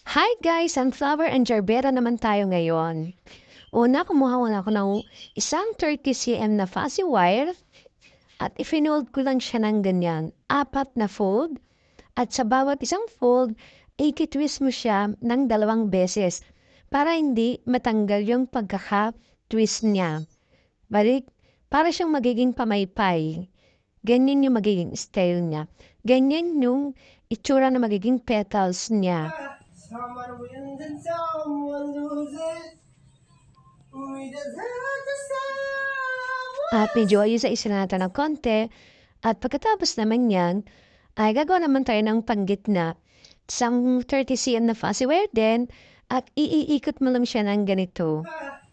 Hi guys! Sunflower and Gerbera naman tayo ngayon. Una, kumuha muna ako ng isang 30 cm na fuzzy wire at ifinold ko lang siya ng ganyan. 4 na fold at sa bawat isang fold, ikitwist mo siya ng 2 beses para hindi matanggal yung pagkaka-twist niya. Balik, para siyang magiging pamaypay. Ganyan yung magiging style niya. Ganyan yung itsura na magiging petals niya. Someone wins and someone loses. We just have to someone. At medyo ayos-ayos natin ng konti. At pagkatapos naman yan, ay gagawa naman tayo ng panggitna. Isang 30 cm na fuzzy wire din. At iikot mo lang siya ng ganito.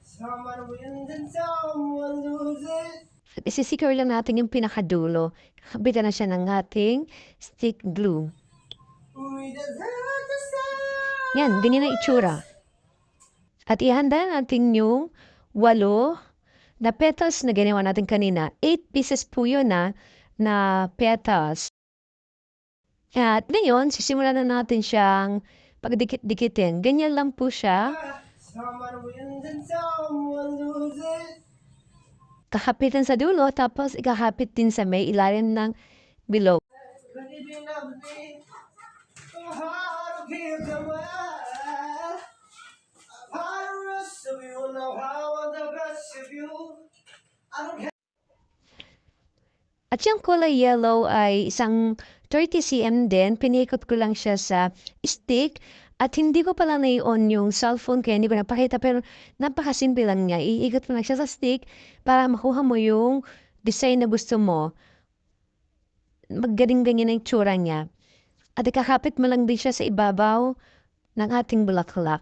Someone wins and someone loses. At isisecure lang natin yung pinakadulo. Kabitan na siya ng ating stick glue. We just have to yan, ganyan ang itsura. At ihanda natin yung 8 na petals na ginawa natin kanina. 8 pieces po yun na petals. At ngayon, sisimulan na natin siyang pagdikit-dikitin. Ganyan lang po siya. Kakapitan sa dulo, tapos ikakapit din sa may ilalim ng below. At yung kulay yellow ay isang 30 cm din. Pinikot ko lang siya sa stick. At hindi ko pala na-on yung cellphone kaya hindi ko napakita. Pero napakasimple lang niya. Iikot mo lang siya sa stick para makuha mo yung design na gusto mo. Maggaling-ganyan ang tsura niya. At ikakapit mo lang din siya sa ibabaw ng ating bulaklak.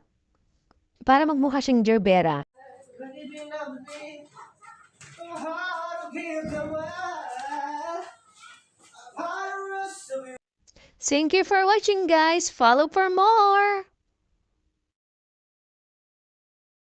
Para magmukha siyang gerbera. Thank you for watching guys. Follow for more.